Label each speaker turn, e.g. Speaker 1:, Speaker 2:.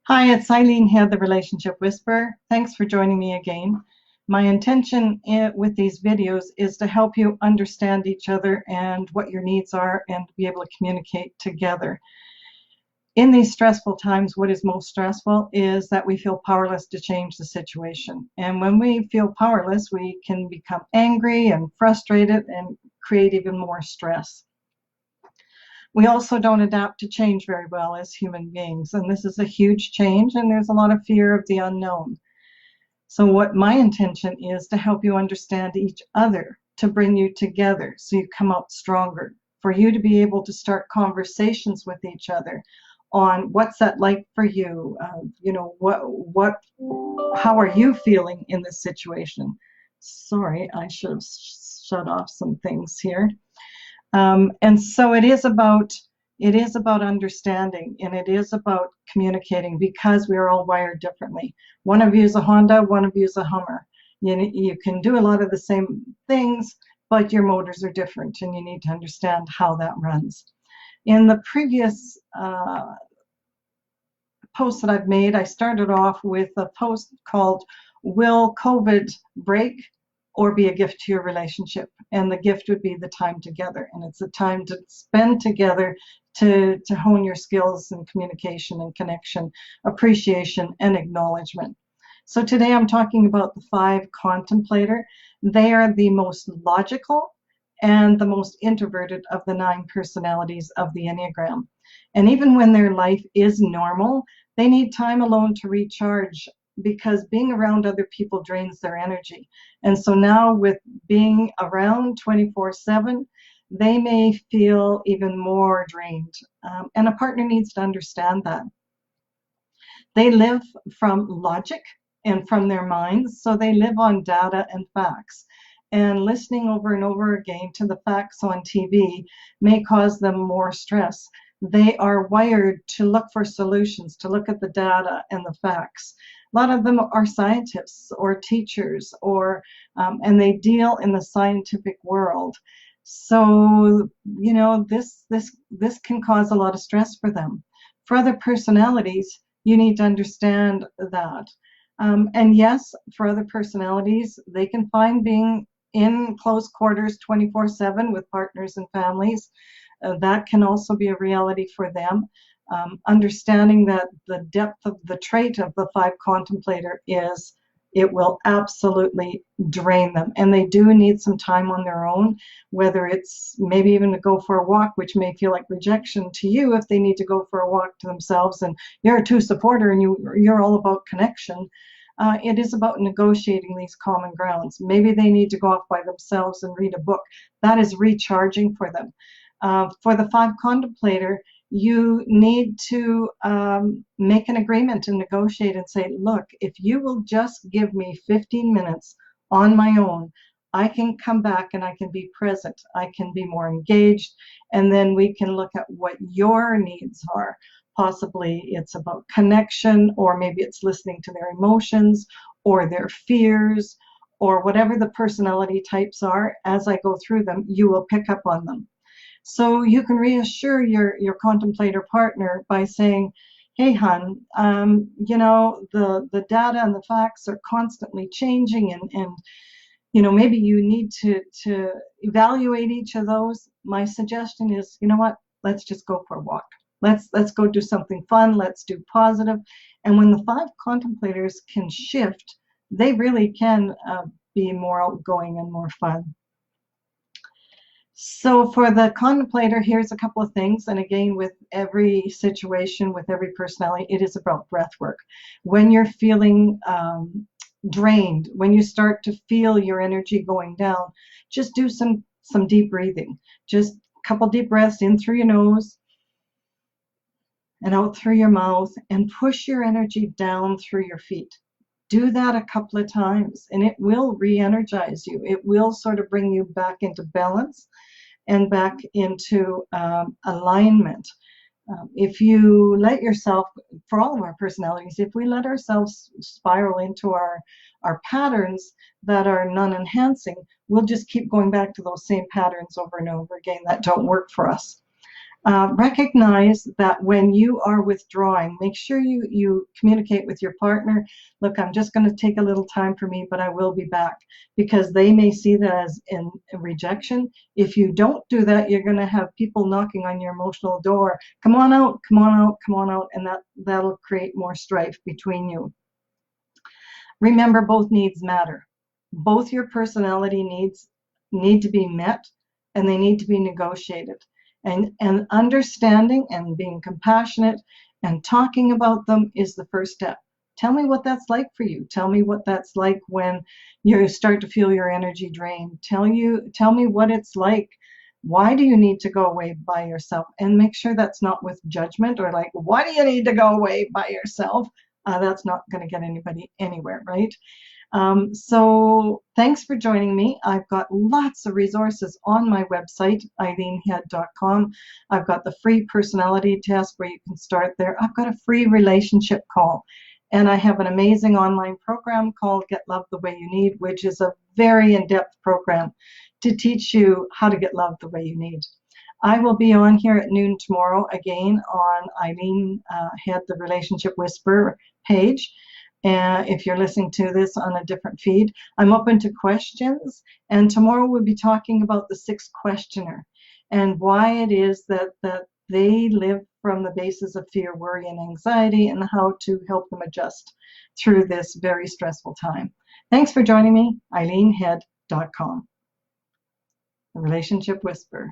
Speaker 1: Hi, it's Eileen here, the Relationship Whisperer. Thanks for joining me again. My intention with these videos is to help you understand each other and what your needs are and be able to communicate together. In these stressful times, what is most stressful is that we feel powerless to change the situation. And when we feel powerless, we can become angry and frustrated and create even more stress. We also don't adapt to change very well as human beings, and this is a huge change, and there's a lot of fear of the unknown. So what my intention is to help you understand each other, to bring you together so you come out stronger, for you to be able to start conversations with each other on what's that like for you, how are you feeling in this situation. Sorry, I should have shut off some things here. And so it is about understanding, and it is about communicating, because we are all wired differently. One of you is a Honda, one of you is a Hummer. You can do a lot of the same things, but your motors are different, and you need to understand how that runs. In the previous post that I've made, I started off with a post called "Will COVID Break or Be a Gift to Your Relationship?" And the gift would be the time together. And it's a time to spend together to hone your skills in communication and connection, appreciation, and acknowledgement. So today I'm talking about the 5 contemplator. They are the most logical and the most introverted of the 9 personalities of the Enneagram. And even when their life is normal, they need time alone to recharge, because being around other people drains their energy. And so now, with being around 24/7, they may feel even more drained. And a partner needs to understand that. They live from logic and from their minds, so they live on data and facts. And listening over and over again to the facts on TV may cause them more stress. They are wired to look for solutions, to look at the data and the facts. A lot of them are scientists or teachers, and they deal in the scientific world. So this can cause a lot of stress for them. For other personalities, you need to understand that. And yes, for other personalities, they can find being in close quarters 24/7 with partners and families. That can also be a reality for them. Understanding that the depth of the trait of the 5 contemplator is it will absolutely drain them, and they do need some time on their own, whether it's maybe even to go for a walk, which may feel like rejection to you if they need to go for a walk to themselves and you're a 2 supporter and you're all about connection. It is about negotiating these common grounds. Maybe they need to go off by themselves and read a book. That is recharging for them. For the 5 contemplator, you need to make an agreement and negotiate and say, look, if you will just give me 15 minutes on my own, I can come back and I can be present. I can be more engaged, and then we can look at what your needs are. Possibly it's about connection, or maybe it's listening to their emotions or their fears, or whatever the personality types are. As I go through them, you will pick up on them. So you can reassure your contemplator partner by saying, hey, hon, the data and the facts are constantly changing, and maybe you need to evaluate each of those. My suggestion is, you know what, let's just go for a walk. Let's go do something fun. Let's do positive. And when the 5 contemplators can shift, they really can be more outgoing and more fun. So for the contemplator, here's a couple of things. And again, with every situation, with every personality, it is about breath work. When you're feeling drained, when you start to feel your energy going down, just do some deep breathing. Just a couple deep breaths in through your nose and out through your mouth, and push your energy down through your feet. Do that a couple of times, and it will re-energize you. It will sort of bring you back into balance and back into alignment. If you let yourself, for all of our personalities, if we let ourselves spiral into our patterns that are non-enhancing, we'll just keep going back to those same patterns over and over again that don't work for us. Recognize that when you are withdrawing, make sure you communicate with your partner. Look, I'm just going to take a little time for me, but I will be back, because they may see that as in rejection. If you don't do that, you're going to have people knocking on your emotional door. Come on out, come on out, come on out, and that'll create more strife between you. Remember, both needs matter. Both your personality needs need to be met, and they need to be negotiated. And understanding and being compassionate and talking about them is the first step. Tell me what that's like for you. Tell me what that's like when you start to feel your energy drained. Tell me what it's like. Why do you need to go away by yourself? And make sure that's not with judgment or like, why do you need to go away by yourself? That's not going to get anybody anywhere, right? So thanks for joining me. I've got lots of resources on my website, eileenhead.com. I've got the free personality test where you can start there. I've got a free relationship call. And I have an amazing online program called Get Love the Way You Need, which is a very in-depth program to teach you how to get love the way you need. I will be on here at noon tomorrow again on Eileen Head, the Relationship Whisperer page. And if you're listening to this on a different feed, I'm open to questions. And tomorrow we'll be talking about the 6th questioner and why it is that they live from the basis of fear, worry, and anxiety, and how to help them adjust through this very stressful time. Thanks for joining me, eileenhead.com, the Relationship Whisperer.